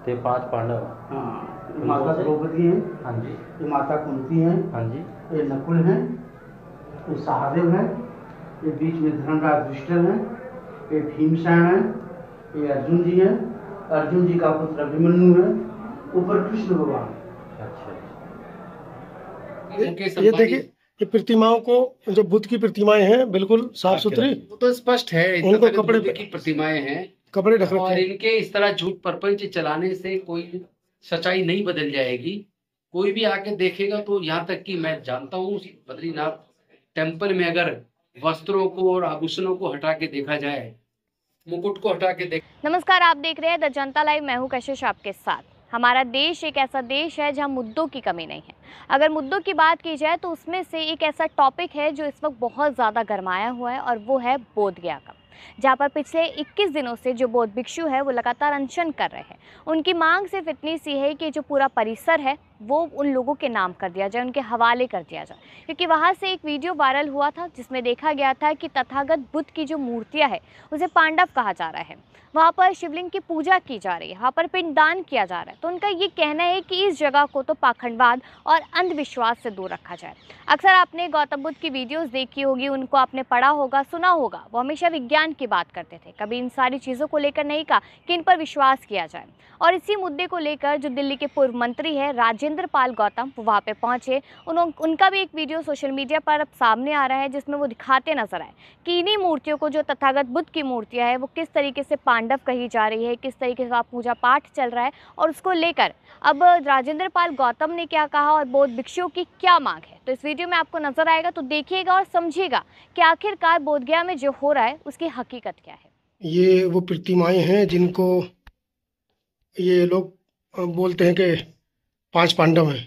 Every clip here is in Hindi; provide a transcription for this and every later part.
थे 5 पांडव। हाँ, ये माता द्रौपदी हैं। हाँ जी। ये माता कुंती हैं। हाँ जी। ये नकुल हैं। ये सहदेव हैं। ये बीच में धर्मराज युधिष्ठिर हैं। ये भीमसेन हैं। ये अर्जुन जी हैं। अर्जुन जी का पुत्र अभिमन्यु है। ऊपर कृष्ण भगवान। अच्छा। ये देखिए, ये प्रतिमाओं को, जो बुद्ध की प्रतिमाएं हैं बिल्कुल साफ सुथरी, वो तो स्पष्ट है। उनको कपड़े बुद्ध की प्रतिमाएं हैं, कपड़े ढक रखे और हैं। इनके इस तरह झूठ प्रपंच चलाने से कोई सच्चाई नहीं बदल जाएगी। कोई भी आके देखेगा तो यहाँ तक कि मैं जानता हूँ बद्रीनाथ टेम्पल में अगर वस्त्रों को और आभूषणों को हटा के देखा जाए, मुकुट को हटा के नमस्कार, आप देख रहे हैं द जनता लाइव। मैं हूं कशिश आपके साथ। हमारा देश एक ऐसा देश है जहां मुद्दों की कमी नहीं है। अगर मुद्दों की बात की जाए तो उसमें से एक ऐसा टॉपिक है जो इस वक्त बहुत ज़्यादा गरमाया हुआ है, और वो है बोधगया का, जहाँ पर पिछले 21 दिनों से जो बौद्ध भिक्षु है वो लगातार अनशन कर रहे हैं। उनकी मांग सिर्फ इतनी सी है कि जो पूरा परिसर है वो उन लोगों के नाम कर दिया जाए, उनके हवाले कर दिया जाए। क्योंकि वहाँ से एक वीडियो वायरल हुआ था जिसमें देखा गया था कि तथागत बुद्ध की जो मूर्तियाँ है उसे पांडव कहा जा रहा है। वहाँ पर शिवलिंग की पूजा की जा रही है, वहाँ पर पिंडदान किया जा रहा है। तो उनका ये कहना है कि इस जगह को तो पाखंडवाद और अंधविश्वास से दूर रखा जाए। अक्सर आपने गौतम बुद्ध की वीडियोस देखी होगी, उनको आपने पढ़ा होगा, सुना होगा। वो हमेशा विज्ञान की बात करते थे, कभी इन सारी चीज़ों को लेकर नहीं कहा कि इन पर विश्वास किया जाए। और इसी मुद्दे को लेकर जो दिल्ली के पूर्व मंत्री है राजेंद्र पाल गौतम, वो वहाँ पे पहुँचे। उनका भी एक वीडियो सोशल मीडिया पर अब सामने आ रहा है जिसमें वो दिखाते नजर आए कि इन्हीं मूर्तियों को, जो तथागत बुद्ध की मूर्तियाँ है, वो किस तरीके से पांडव कही जा रही है, किस तरीके से पूजा पाठ चल रहा है। और उसको लेकर अब राजेंद्र पाल गौतम ने क्या कहा और बौद्ध भिक्षुओं की क्या मांग है, तो इस वीडियो में आपको नजर आएगा। तो देखिएगा और समझिएगा कि आखिरकार बोधगया में जो हो रहा है उसकी हकीकत क्या है। ये वो प्रतिमाएं हैं जिनको ये लोग बोलते हैं कि 5 पांडव हैं।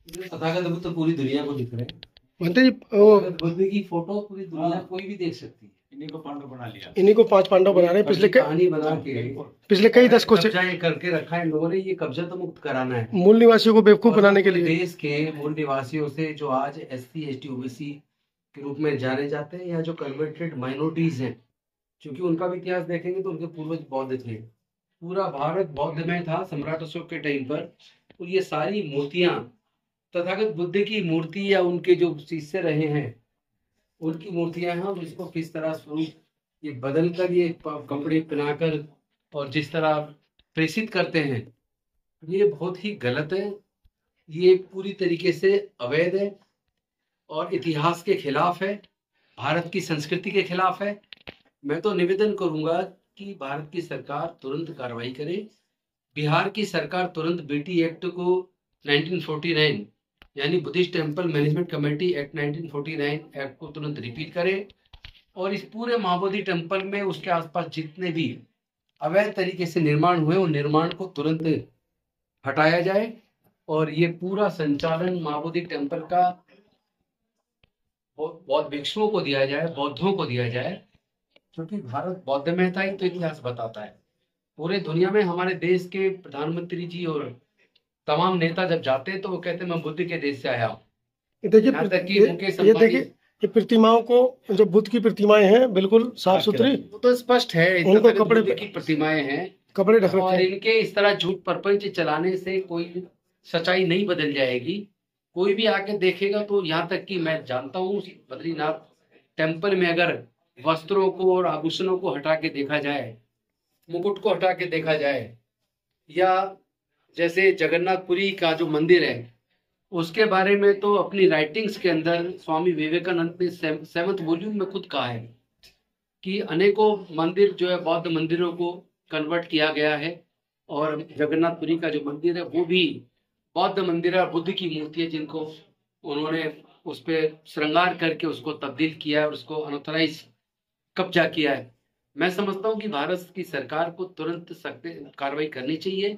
तथागत बुद्ध तो पूरी दुनिया को दिख रहे हैं। बनते जी, वो बुद्ध की फोटो पूरी दुनिया कोई भी देख सकती है। इन्हीं को पांडव बना लिया, इन्हीं को 5 पांडव बना रहे हैं। कहानी बना के पिछले कई दशकों से कब्जा ये करके रखा है इन लोगों ने। ये कब्जा तो मुक्त कराना है मूल निवासियों को बेवकूफ बनाने के लिए। देश के मूल निवासियों से जो आज SC ST OBC के रूप में जाने जाते हैं, या जो कन्वर्टेड माइनॉरिटीज हैं, क्योंकि उनका भी इतिहास देखेंगे तो उनके पूर्वज बौद्ध थे। पूरा भारत बौद्ध में था सम्राट अशोक के टाइम पर। तो ये सारी मूर्तियां तथागत बुद्ध की मूर्ति या उनके जो शिष्य रहे हैं उनकी मूर्तियां हैं। और इसको किस तरह स्वरूप ये बदल कर, ये कपड़े पहनाकर और जिस तरह प्रेषित करते हैं, ये बहुत ही गलत है। ये पूरी तरीके से अवैध है और इतिहास के खिलाफ है, भारत की संस्कृति के खिलाफ है। मैं तो निवेदन करूंगा कि भारत की सरकार तुरंत कार्रवाई करे। बिहार की सरकार तुरंत BT एक्ट को 1949 यानी Buddhist temple management committee act 1949 act को तुरंत रिपीट करे, और इस पूरे महाबोधि टेम्पल में उसके आसपास जितने भी अवैध तरीके से निर्माण हुए उन निर्माण को तुरंत हटाया जाए। और ये पूरा संचालन महाबोधि टेम्पल का बौद्ध भिक्षुओं को दिया जाए, बौद्धों को दिया जाए, क्योंकि भारत बौद्ध में था ही तो इतिहास बताता है। पूरे दुनिया में हमारे देश के प्रधानमंत्री जी और तमाम नेता जब जाते हैं तो वो कहते हैं मैं बुद्ध के देश से आया हूँ। ये देखिए, ये प्रतिमाओं को, जो बुद्ध की प्रतिमाएं हैं बिल्कुल साफ सुथरी, वो तो स्पष्ट है। उनको कपड़े बुद्ध की प्रतिमाएं हैं, कपड़े ढक रखे और हैं। इनके इस तरह झूठ प्रपंच चलाने से कोई सच्चाई नहीं बदल जाएगी। कोई भी आके देखेगा तो यहाँ तक कि मैं जानता हूँ बद्रीनाथ टेम्पल में अगर वस्त्रों को और आभूषणों को हटा के देखा जाए, मुकुट को हटा के देखा जाए, या जैसे जगन्नाथपुरी का जो मंदिर है उसके बारे में तो अपनी राइटिंग्स के अंदर स्वामी विवेकानंद ने 7th वॉल्यूम में खुद कहा है कि अनेकों मंदिर जो है बौद्ध मंदिरों को कन्वर्ट किया गया है, और जगन्नाथपुरी का जो मंदिर है वो भी बौद्ध मंदिर है, बुद्ध की मूर्ति है जिनको उन्होंने उस पर श्रृंगार करके उसको तब्दील किया है और उसको अनऑथराइज कब्जा किया है। मैं समझता हूँ कि भारत की सरकार को तुरंत सख्त कार्रवाई करनी चाहिए,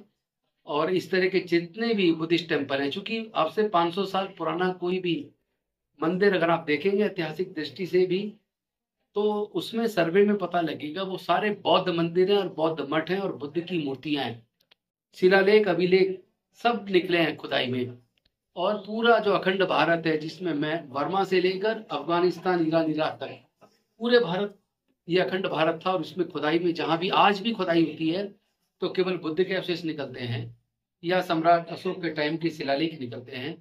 और इस तरह के जितने भी बुद्धिस्ट टेम्पल हैं, चूंकि अब से 500 साल पुराना कोई भी मंदिर अगर आप देखेंगे ऐतिहासिक दृष्टि से भी, तो उसमें सर्वे में पता लगेगा वो सारे बौद्ध मंदिर हैं और बौद्ध मठ हैं और बुद्ध की मूर्तियां हैं। शिलालेख, अभिलेख सब निकले हैं खुदाई में। और पूरा जो अखंड भारत है, जिसमें मैं बर्मा से लेकर अफगानिस्तान, ईरान, इराक तक पूरे भारत, ये अखंड भारत था। और उसमें खुदाई में जहां भी आज भी खुदाई होती है तो केवल बुद्ध के अवशेष निकलते हैं या सम्राट अशोक के टाइम की शिलालेख निकलते हैं।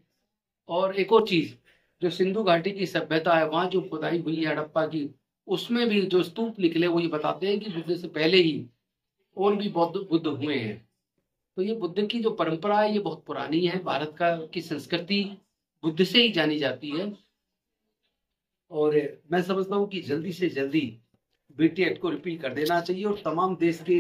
और एक और चीज, जो सिंधु घाटी की सभ्यता है, वहां जो खुदाई हुई है हड़प्पा की, उसमें भी जो स्तूप निकले वो ये बताते हैं कि बुद्ध से पहले ही और भी बुद्ध हुए हैं। तो ये बुद्ध की जो परंपरा है ये बहुत पुरानी है। भारत की संस्कृति बुद्ध से ही जानी जाती है। और मैं समझता हूँ कि जल्दी से जल्दी BT एक्ट को रिपील कर देना चाहिए और तमाम देश के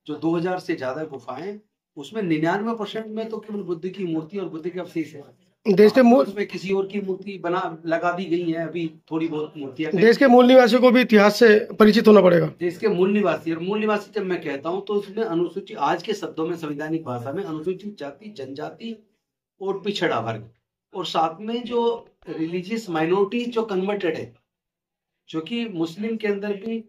जो 2000 से ज्यादा गुफाएं, उसमें 99% में तो केवल बुद्ध की मूर्ति और बुद्ध के अवशेष है। देश के मूल उसमें किसी और की मूर्ति लगा दी गई है, अभी थोड़ी बहुत मूर्तियां। देश के मूल निवासियों को भी इतिहास से परिचित होना पड़ेगा। देश के मूल निवासी, और मूल निवासी जब मैं कहता हूँ तो उसमें अनुसूचित, आज के शब्दों में संवैधानिक भाषा में अनुसूचित जाति, जनजाति और पिछड़ा वर्ग, और साथ में जो रिलीजियस माइनॉरिटी जो कन्वर्टेड है, जो कि मुस्लिम के अंदर भी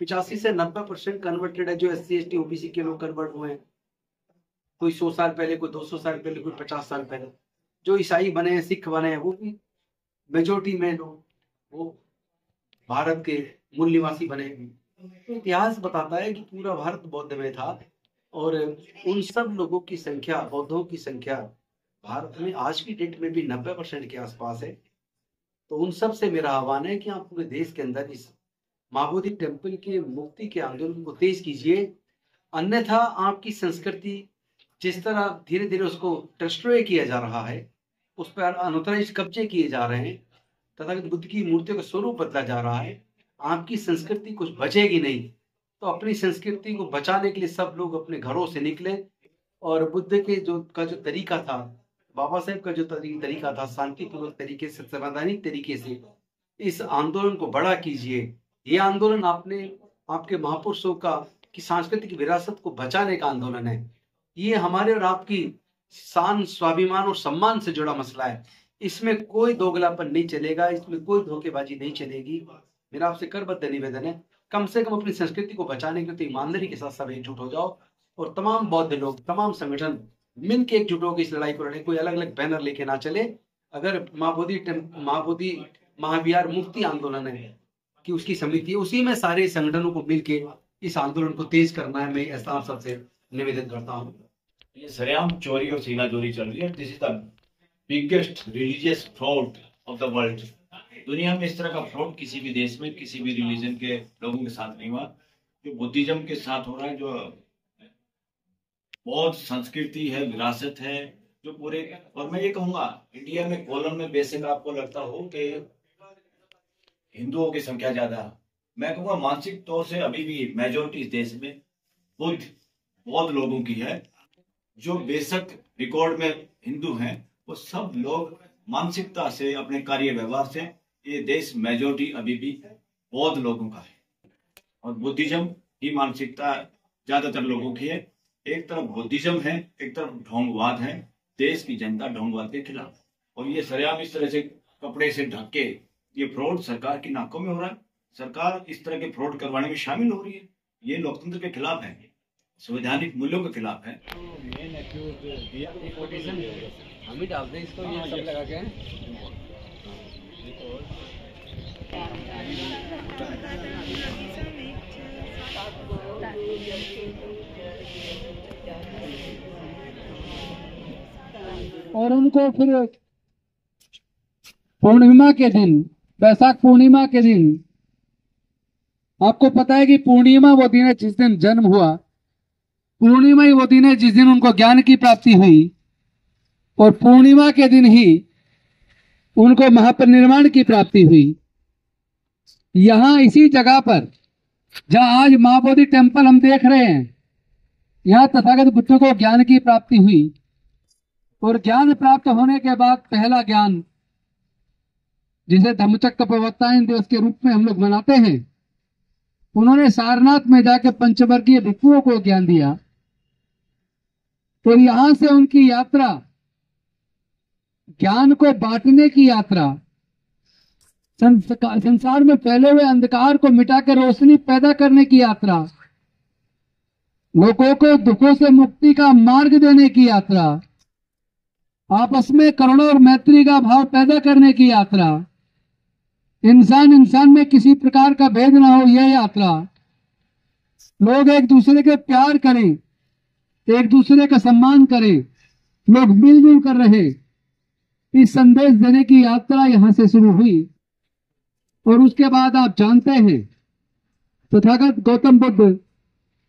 85 से 90% कन्वर्टेड है, जो SC ST OBC के लोग कन्वर्ट हुए हैं, कोई 100 साल पहले, कोई 200 साल पहले, कोई 50 साल पहले। जो ईसाई बने हैं, सिख बने हैं, वो भी मेजोरिटी में लोग वो भारत के मूल निवासी बने हैं। तो इतिहास बताता है कि पूरा भारत बौद्ध में था, और उन सब लोगों की संख्या, बौद्धों की संख्या भारत में आज की डेट में भी 90% के आसपास है। तो उन सब से मेरा आह्वान है कि आप पूरे देश के अंदर इस महाबोधि टेम्पल के मुक्ति के आंदोलन को तेज कीजिए, अन्यथा आपकी संस्कृति जिस तरह धीरे धीरे उसको डिस्ट्रॉय किया जा रहा है, उस पर अनौथराइज्ड कब्जे किए जा रहे हैं, तथागत बुद्ध की मूर्तियों का स्वरूप बदला जा रहा है, आपकी संस्कृति कुछ बचेगी नहीं। तो अपनी संस्कृति को बचाने के लिए सब लोग अपने घरों से निकले, और बुद्ध के जो तरीका था, बाबा साहेब का जो तरीका था, शांतिपूर्वक तरीके से, संवैधानिक तरीके से इस आंदोलन को बड़ा कीजिए। ये आंदोलन आपके महापुरुषों की सांस्कृतिक विरासत को बचाने का आंदोलन है। ये हमारे और आपकी शान, स्वाभिमान और सम्मान से जुड़ा मसला है। इसमें कोई दोगलापन नहीं चलेगा, इसमें कोई धोखेबाजी नहीं चलेगी। मेरा आपसे करबद्ध निवेदन है, कम से कम अपनी संस्कृति को बचाने के लिए ईमानदारी के साथ सब एकजुट हो जाओ, और तमाम बौद्ध लोग, तमाम संगठन मिल के एकजुट होकर इस लड़ाई को लड़े। कोई अलग अलग बैनर लेके ना चले। अगर महाबोधि महाविहार मुक्ति आंदोलन है कि उसकी समिति है, उसी में सारे संगठनों को मिलके इस आंदोलन को तेज करना है। मैं ऐसा आप सबसे निवेदन करता हूँ। ये सरेआम चोरी और सीना चोरी चल रही है। This is the biggest religious fraud of the world. दुनिया में इस तरह का फ्रॉड किसी भी देश में, किसी भी रिलीजन के लोगों के साथ नहीं हुआ जो बुद्धिज्म के साथ हो रहा है। जो बौद्ध संस्कृति है, विरासत है, जो पूरे, और मैं ये कहूंगा इंडिया में कॉलम में बेसिक आपको लगता हो कि हिंदुओं की संख्या ज्यादा, मैं कहूँगा मानसिक तौर से अभी भी मेजोरिटी देश में बौद्ध लोगों की है। जो बेशक रिकॉर्ड में हिंदू हैं, वो सब लोग मानसिकता से, अपने कार्य व्यवहार से, ये देश मेजोरिटी अभी भी बौद्ध लोगों का है, और बुद्धिज्म की मानसिकता ज्यादातर लोगों की है। एक तरफ बुद्धिज्म है, एक तरफ ढोंगवाद है। देश की जनता ढोंगवाद के खिलाफ, और ये सरेआम इस तरह से कपड़े से ढक के ये फ्रॉड सरकार की नाकों में हो रहा है। सरकार इस तरह के फ्रॉड करवाने में शामिल हो रही है। ये लोकतंत्र के खिलाफ है, संवैधानिक मूल्यों के खिलाफ है। हम ही डाल दें इसको, ये सब लगा के। और उनको फिर पूर्णिमा के दिन, वैशाख पूर्णिमा के दिन, आपको पता है कि पूर्णिमा वो दिन है जिस दिन जन्म हुआ, पूर्णिमा ही वो दिन है जिस दिन उनको ज्ञान की प्राप्ति हुई, और पूर्णिमा के दिन ही उनको महापरिनिर्वाण की प्राप्ति हुई। यहाँ इसी जगह पर जहाँ आज महाबोधि टेम्पल हम देख रहे हैं, यहाँ तथागत बुद्ध को ज्ञान की प्राप्ति हुई, और ज्ञान प्राप्त होने के बाद पहला ज्ञान, जिसे धम्मचक्र प्रवर्तन दिवस के रूप में हम लोग मनाते हैं, उन्होंने सारनाथ में जाकर पंचवर्गीय भिक्षुओं को ज्ञान दिया। तो यहां से उनकी यात्रा, ज्ञान को बांटने की यात्रा, संसार में फैले हुए अंधकार को मिटाकर रोशनी पैदा करने की यात्रा, लोगों को दुखों से मुक्ति का मार्ग देने की यात्रा, आपस में करुणा और मैत्री का भाव पैदा करने की यात्रा, इंसान इंसान में किसी प्रकार का भेद ना हो, यह यात्रा, लोग एक दूसरे के प्यार करें, एक दूसरे का सम्मान करें, लोग मिलजुल कर रहे, इस संदेश देने की यात्रा यहां से शुरू हुई। और उसके बाद आप जानते हैं तथागत गौतम बुद्ध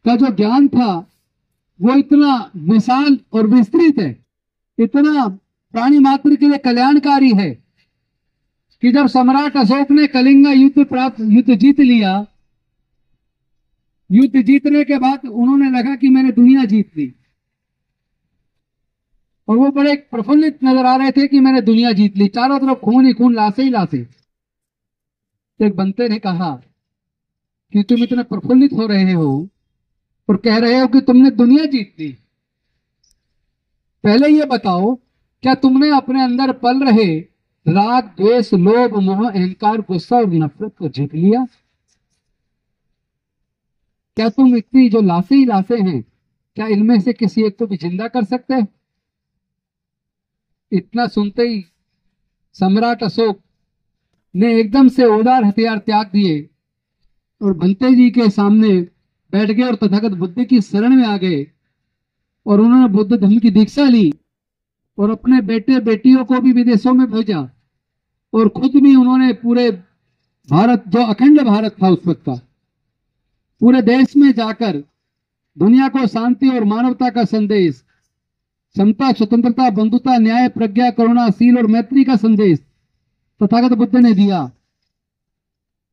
का जो ज्ञान था वो इतना विशाल और विस्तृत है, इतना प्राणी मात्र के लिए कल्याणकारी है कि जब सम्राट अशोक ने कलिंग युद्ध जीत लिया, युद्ध जीतने के बाद उन्होंने लगा कि मैंने दुनिया जीत ली, और वो बड़े प्रफुल्लित नजर आ रहे थे कि मैंने दुनिया जीत ली, चारों तरफ खून ही खून, लाशें ही लाशें। एक बंते ने कहा कि तुम इतने प्रफुल्लित हो रहे हो और कह रहे हो कि तुमने दुनिया जीत ली, पहले ये बताओ क्या तुमने अपने अंदर पल रहे राग, द्वेष, लोभ, मोह, अहंकार, गुस्सा और नफरत को जीत लिया? क्या तुम इतनी जो लाशें ही लाशें हैं, क्या इनमें से किसी एक को भी जिंदा कर सकते हैं? इतना सुनते ही सम्राट अशोक ने एकदम से उदार हथियार त्याग दिए और बंते जी के सामने बैठ गए और तथागत बुद्ध की शरण में आ गए, और उन्होंने बुद्ध धर्म की दीक्षा ली और अपने बेटे बेटियों को भी विदेशों में भेजा, और खुद भी उन्होंने पूरे भारत, जो अखंड भारत था उस वक्त का, पूरे देश में जाकर दुनिया को शांति और मानवता का संदेश, समता, स्वतंत्रता, बंधुता, न्याय, प्रज्ञा, करुणा, शील और मैत्री का संदेश तथागत बुद्ध ने दिया।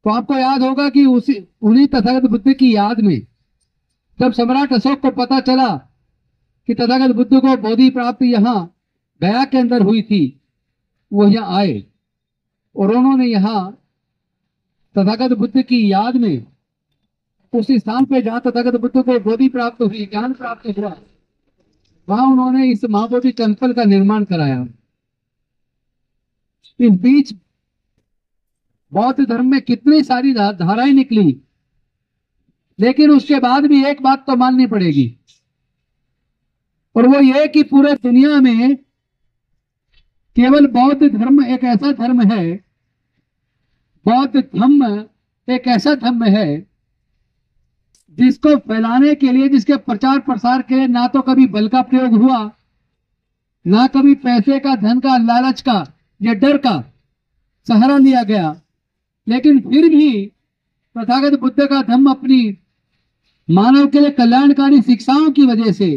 तो आपको याद होगा कि उन्हीं तथागत बुद्ध की याद में जब सम्राट अशोक को पता चला कि तथागत बुद्ध को बोधि प्राप्ति यहाँ गया के अंदर हुई थी, वो यहाँ आए और उन्होंने यहाँ तथागत बुद्ध की याद में उस स्थान पे जहाँ तथागत बुद्ध को बोधि प्राप्त हुई, ज्ञान प्राप्त हुआ, वहां उन्होंने इस महाबोधि टेम्पल का निर्माण कराया। इस बीच बौद्ध धर्म में कितनी सारी धाराएं निकली, लेकिन उसके बाद भी एक बात तो माननी पड़ेगी, और वो ये कि पूरे दुनिया में केवल बौद्ध धर्म एक ऐसा धर्म है, बौद्ध धर्म एक ऐसा धर्म है जिसको फैलाने के लिए, जिसके प्रचार प्रसार के लिए ना तो कभी बल का प्रयोग हुआ, ना कभी पैसे का, धन का, लालच का या डर का सहारा लिया गया, लेकिन फिर भी तथागत बुद्ध का धर्म अपनी मानव के लिए कल्याणकारी शिक्षाओं की वजह से